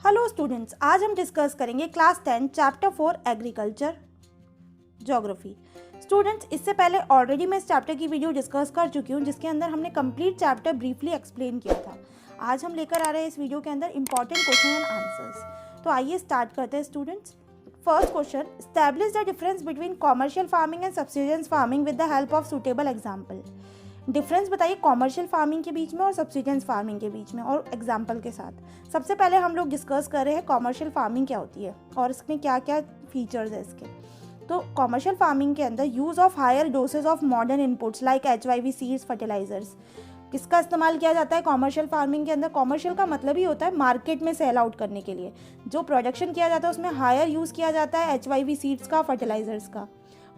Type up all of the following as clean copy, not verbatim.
Hello students, आज हम discuss करेंगे class 10 chapter 4 agriculture geography. Students, इससे पहले ऑलरेडी मैं इस चैप्टर की वीडियो डिस्कस कर चुकी हूँ जिसके अंदर हमने कंप्लीट चैप्टर ब्रीफली एक्सप्लेन किया था। आज हम लेकर आ रहे हैं इस वीडियो के अंदर इंपॉर्टेंट क्वेश्चन एंड आंसर्स। तो आइए स्टार्ट करते हैं students. First question, establish the difference between commercial farming and subsistence farming with the help of suitable example. Difference बताइए कॉमर्शियल फार्मिंग के बीच में और सब्सिस्टेंस फार्मिंग के बीच में और एग्जाम्पल के साथ। सबसे पहले हम लोग डिस्कस कर रहे हैं कॉमर्शियल फार्मिंग क्या होती है और इसमें क्या क्या फीचर्स है इसके। तो कॉमर्शियल फार्मिंग के अंदर use of higher dosage of modern inputs like HYV seeds fertilisers, किसका इस्तेमाल किया जाता है कॉमर्शियल फार्मिंग के अंदर। कॉमर्शियल का मतलब ही होता है मार्केट में सेल आउट करने के लिए जो प्रोडक्शन किया जाता है उसमें हायर यूज़ किया जाता है HYV सीड्स का, फर्टिलाइजर्स का।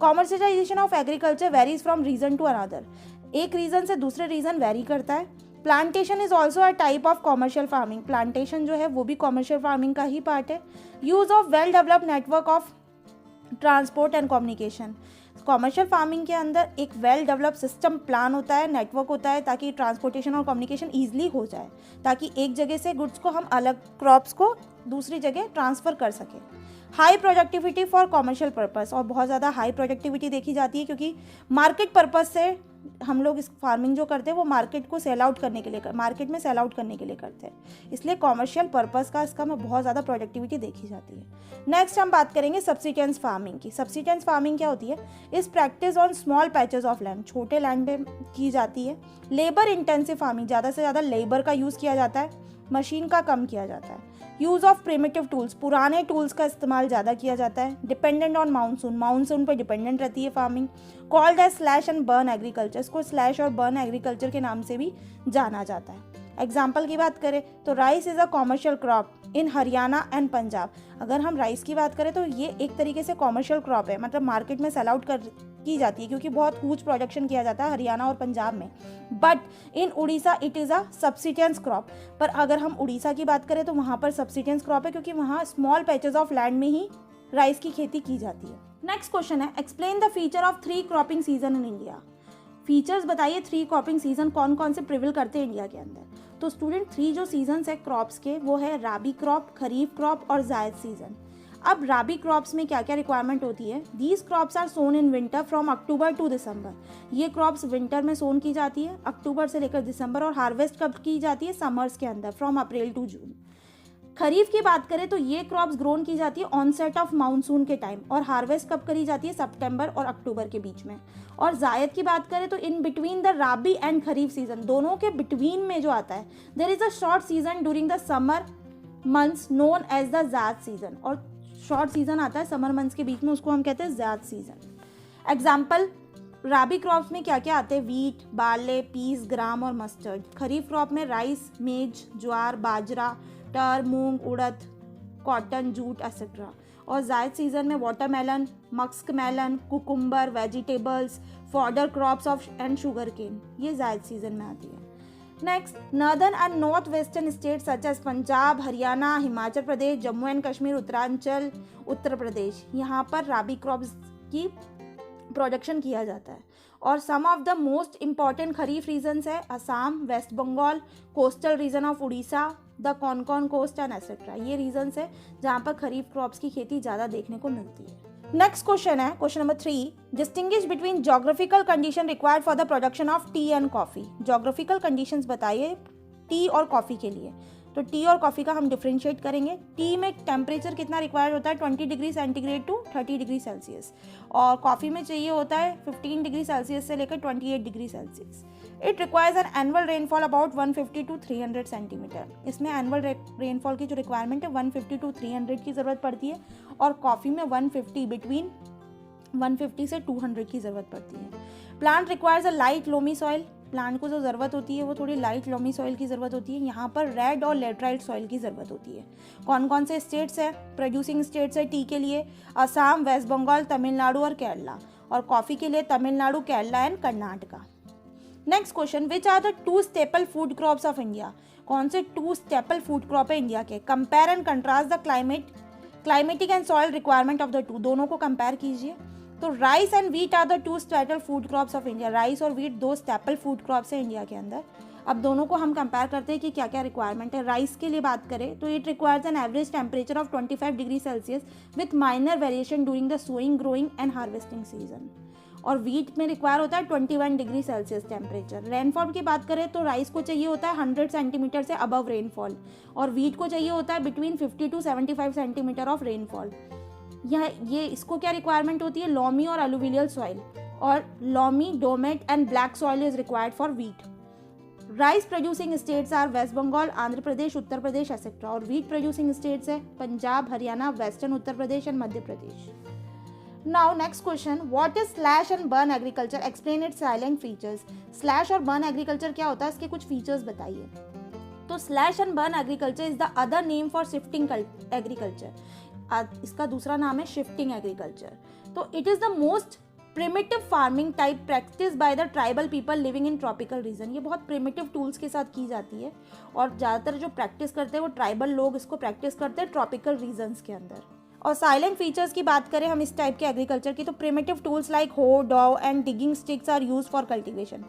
Commercialisation of agriculture varies from region to another, एक रीजन से दूसरे रीजन वेरी करता है। Plantation is also a type of commercial farming, plantation जो है वो भी कॉमर्शियल फार्मिंग का ही पार्ट है। Use of well developed network of transport and communication, commercial farming के अंदर एक वेल डेवलप सिस्टम प्लान होता है, नेटवर्क होता है ताकि ट्रांसपोर्टेशन और कम्युनिकेशन ईजिली हो जाए, ताकि एक जगह से गुड्स को हम अलग क्रॉप्स को दूसरी जगह ट्रांसफ़र कर सकें। High productivity for commercial purpose, और बहुत ज़्यादा हाई प्रोडक्टिविटी देखी जाती है क्योंकि मार्केट पर्पस से हम लोग इस फार्मिंग जो करते हैं वो मार्केट को सेल आउट करने के लिए मार्केट में सेल आउट करने के लिए करते हैं, इसलिए कॉमर्शियल पर्पस का इसका में बहुत ज़्यादा प्रोडक्टिविटी देखी जाती है। नेक्स्ट हम बात करेंगे सब्सिस्टेंस फार्मिंग की। सब्सिस्टेंस फार्मिंग क्या होती है? इस practice on small patches of land, छोटे लैंड पे की जाती है। लेबर इंटेंसिव फार्मिंग, ज़्यादा से ज़्यादा लेबर का यूज़ किया जाता है, मशीन का कम किया जाता है। यूज़ ऑफ प्रिमिटिव टूल्स, पुराने टूल्स का इस्तेमाल ज़्यादा किया जाता है। डिपेंडेंट ऑन मानसून, मानसून पर डिपेंडेंट रहती है farming. Called as slash and burn agriculture, इसको स्लैश और बर्न एग्रीकल्चर के नाम से भी जाना जाता है। एग्जाम्पल की बात करें तो rice is a commercial crop in Haryana and Punjab. अगर हम राइस की बात करें तो ये एक तरीके से कॉमर्शियल क्रॉप है, मतलब मार्केट में सेल आउट की जाती है क्योंकि बहुत ह्यूज प्रोडक्शन किया जाता है हरियाणा और पंजाब में। But in Orissa it is a subsistence crop. पर अगर हम उड़ीसा की बात करें तो वहाँ पर सब्सिस्टेंस क्रॉप है क्योंकि वहाँ स्मॉल पैचेस ऑफ लैंड में ही राइस की खेती की जाती है। नेक्स्ट क्वेश्चन है, explain the feature of 3 cropping season in India. Features बताइए 3 क्रॉपिंग सीजन कौन कौन से प्रिवेल करते हैं इंडिया के अंदर। तो स्टूडेंट 3 जो सीजन्स है क्रॉप्स के वो है राबी क्रॉप, खरीफ क्रॉप और जायद सीजन। अब राबी क्रॉप्स में क्या क्या रिक्वायरमेंट होती है? These crops are sown in winter from October to December. ये क्रॉप्स विंटर में सोन की जाती है अक्टूबर से लेकर दिसंबर, और हार्वेस्ट कब की जाती है? समर्स के अंदर फ्रॉम अप्रैल टू जून। खरीफ की बात करें तो ये क्रॉप्स ग्रोन की जाती है ऑनसेट ऑफ मानसून के टाइम, और हार्वेस्ट कब करी जाती है? सितंबर और अक्टूबर के बीच में। और जायद की बात करें तो in between the rabi and kharif season, दोनों के बिटवीन में जो आता है there is a short season during the summer months known as the zaid season, और शॉर्ट सीजन आता है समर मंथ्स के बीच में, उसको हम कहते हैं जायद सीजन। एग्जाम्पल राबी क्रॉप्स में क्या क्या आते हैं? वीट, बार्ले, पीस, ग्राम और मस्टर्ड। खरीफ क्रॉप में rice, maize, jowar, bajra, tur, moong, urad, cotton, jute etcetera. और जायद सीजन में watermelon, muskmelon, cucumber, vegetables, fodder crops of and sugarcane, ये जायद सीजन में आती है। Next, northern and north western state such as Punjab, Haryana, Himachal Pradesh, Jammu and Kashmir, Uttaranchal, Uttar Pradesh, यहाँ पर राबी क्रॉप्स की प्रोडक्शन किया जाता है। और some of the most important kharif regions है Assam, west Bengal, coastal region of Orissa, the Konkan coast and etcetera. ये रीजन्स है जहाँ पर खरीफ क्रॉप्स की खेती ज़्यादा देखने को मिलती है। नेक्स्ट क्वेश्चन है question number 3, distinguish between geographical condition required for the production of T and coffee. Geographical conditions बताइए टी और कॉफ़ी के लिए। तो टी और कॉफ़ी का हम डिफ्रेंशिएट करेंगे। टी में टेम्परेचर कितना रिक्वायर्ड होता है? 20 degree centigrade to 30 degree Celsius, और कॉफ़ी में चाहिए होता है 15 डिग्री सेल्सियस से लेकर 28 degree Celsius. It requires an annual rainfall about 150 to 300 centimetre. इसमें एनुअल रेनफॉल की जो रिक्वायरमेंट है 150 टू 300 की ज़रूरत पड़ती है, और कॉफ़ी में 150 बिटवीन 150 से 200 की ज़रूरत पड़ती है। Plant requires a light loamy soil, plant को जो ज़रूरत होती है वो थोड़ी लाइट लोमी सॉइल की ज़रूरत होती है। यहाँ पर रेड और लेटराइट सॉइल की ज़रूरत होती है। कौन कौन से स्टेट्स है प्रोड्यूसिंग स्टेट्स है टी के लिए? असम, वेस्ट बंगाल, तमिलनाडु और केरला। और कॉफ़ी के लिए Tamil Nadu, Kerala and Karnataka. Next question, which are the 2 staple food crops of India. कौन से 2 स्टेपल फूड क्रॉप है इंडिया के? Compare and contrast the climatic and soil requirement of the 2, दोनों को कंपेयर कीजिए। तो rice and wheat are the 2 staple food crops of India. Rice और wheat 2 staple food crops है इंडिया के अंदर। अब दोनों को हम कंपेयर करते हैं कि क्या क्या रिक्वायरमेंट है। राइस के लिए बात करें तो it requires an average temperature of 25 degree Celsius with minor variation during the sowing, growing and harvesting season. और वीट में रिक्वायर होता है 21 डिग्री सेल्सियस टेम्परेचर। रेनफॉल की बात करें तो राइस को चाहिए होता है 100 सेंटीमीटर से अबव रेनफॉल, और वीट को चाहिए होता है between 50 to 75 centimetre of rainfall. ये इसको क्या रिक्वायरमेंट होती है, लॉमी और अलुवियल सॉइल, और लॉमी, डोमेट and black soil is required for wheat. Rice producing states are West Bengal, Andhra Pradesh, Uttar Pradesh etcetera. और वीट प्रोड्यूसिंग स्टेट्स है Punjab, Haryana, western Uttar Pradesh and Madhya Pradesh. Now next question, what is slash and burn agriculture, explain its salient features. Slash और burn agriculture क्या होता है, इसके कुछ features बताइए। तो slash and burn agriculture is the other name for shifting agriculture. इसका दूसरा नाम है शिफ्टिंग एग्रीकल्चर। तो it is the most primitive farming type practice by the tribal people living in tropical region. ये बहुत प्रिमिटिव टूल्स के साथ की जाती है, और ज़्यादातर जो प्रैक्टिस करते हैं वो ट्राइबल लोग इसको प्रैक्टिस करते हैं ट्रॉपिकल रीजन्स के अंदर। और साइलेंट फीचर्स की बात करें हम इस टाइप के एग्रीकल्चर की, तो primitive tools like hoe, dao and digging sticks are used for cultivation.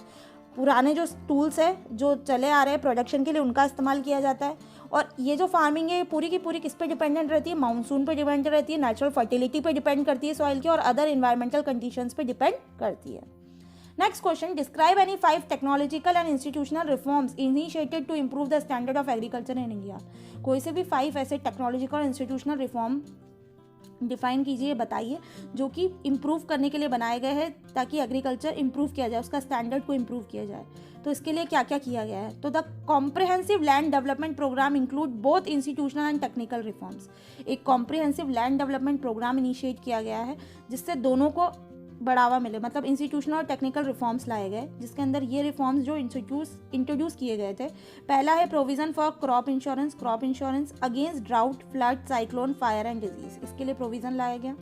पुराने जो टूल्स हैं जो चले आ रहे हैं प्रोडक्शन के लिए, उनका इस्तेमाल किया जाता है। और ये जो फार्मिंग है पूरी की पूरी किस पे डिपेंडेंट रहती है, मानसून पे डिपेंड रहती है, नेचुरल फर्टिलिटी पे डिपेंड करती है सॉइल की, और अदर इन्वायरमेंटल कंडीशंस पे डिपेंड करती है। Next question, describe any 5 technological and institutional reforms initiated to improve the standard of agriculture in India. कोई से भी 5 ऐसे टेक्नोलॉजिकल और इंस्टीट्यूशनल रिफॉर्म डिफाइन कीजिए, बताइए, जो कि इम्प्रूव करने के लिए बनाए गए हैं ताकि एग्रीकल्चर इम्प्रूव किया जाए, उसका स्टैंडर्ड को इम्प्रूव किया जाए। तो इसके लिए क्या क्या किया गया है, तो the comprehensive land development programme include both institutional and technical reforms. एक comprehensive land development programme initiate किया गया है जिससे दोनों को बढ़ावा मिले, मतलब इंस्टीट्यूशनल और टेक्निकल रिफॉर्म्स लाए गए, जिसके अंदर ये रिफॉर्म्स जो इंट्रोड्यूस किए गए थे। पहला है provision for crop insurance against drought, flood, cyclone, fire and disease. इसके लिए प्रोविजन लाया गया।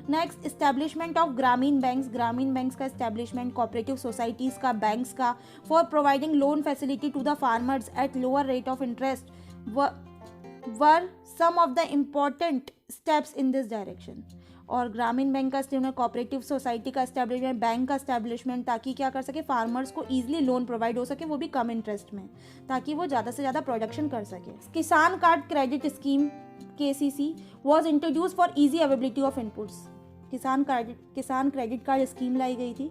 Next, establishment of Grameen banks का इस्टेब्लिशमेंट, कोऑपरेटिव सोसाइटीज़ का, बैंक्स का, for providing loan facility to the farmers at lower rate of interest were some of the important steps in this direction. और Grameen bank का इस्तेमाल, cooperative society का establishment, bank का establishment, ताकि क्या कर सके, फार्मर्स को ईजिली लोन प्रोवाइड हो सके, वो भी कम इंटरेस्ट में, ताकि वो ज़्यादा से ज़्यादा प्रोडक्शन कर सके। किसान card credit scheme KCC was introduce for easy availability of inputs. किसान क्रेडिट कार्ड स्कीम लाई गई थी।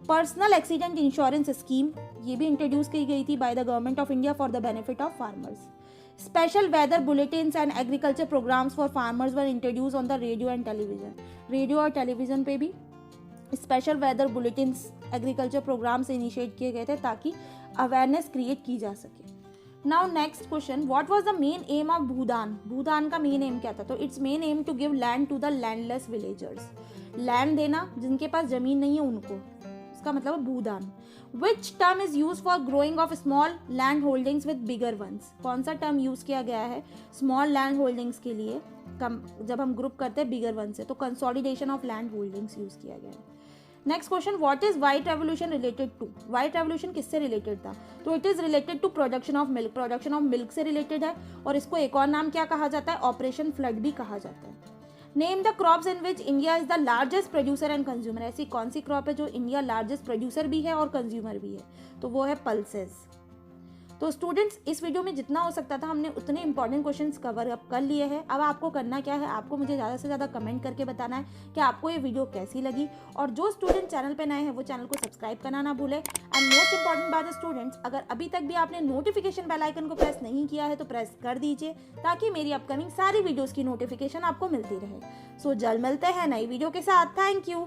पर्सनल एक्सीडेंट इंश्योरेंस स्कीम, ये भी इंट्रोड्यूस की गई थी by the government of India for the benefit of farmers. Special weather bulletins and agriculture programmes for farmers were introduce on the radio and television. Radio और television पे भी special weather bulletins, agriculture programmes initiate किए गए थे ताकि awareness create की जा सके। Now next question, what was the main aim of Bhoodan. Bhoodan का मेन एम क्या था, तो its main aim to give land to the landless villagers. Land देना जिनके पास जमीन नहीं है उनको, इसका मतलब है भूदान। Which term is used for growing of small land holdings with bigger ones? कौन सा टर्म यूज किया गया है स्मॉल लैंड होल्डिंग्स के लिए, जब हम ग्रुप करते हैं बिगर वन से, तो consolidation of land holdings use किया गया है। Next question, what is white revolution related to. White revolution किससे रिलेटेड था, तो it is related to production of milk. Production of milk से रिलेटेड है, और इसको एक और नाम क्या कहा जाता है, ऑपरेशन फ्लड भी कहा जाता है। Name the crops in which India is the largest producer and consumer. ऐसी कौन सी क्रॉप है जो इंडिया लार्जेस्ट प्रोड्यूसर भी है और कंज्यूमर भी है, तो वो है पल्सेस। तो स्टूडेंट्स, इस वीडियो में जितना हो सकता था हमने उतने इंपॉर्टेंट क्वेश्चंस कवर अप कर लिए हैं। अब आपको करना क्या है, आपको मुझे ज़्यादा से ज़्यादा कमेंट करके बताना है कि आपको ये वीडियो कैसी लगी, और जो स्टूडेंट चैनल पे नए हैं वो चैनल को सब्सक्राइब करना ना भूले। एंड मोस्ट इंपॉर्टेंट बात है स्टूडेंट्स, अगर अभी तक भी आपने नोटिफिकेशन बेल आइकन को प्रेस नहीं किया है तो प्रेस कर दीजिए, ताकि मेरी अपकमिंग सारी वीडियोज़ की नोटिफिकेशन आपको मिलती रहे। सो जल्द मिलते हैं नई वीडियो के साथ। Thank you.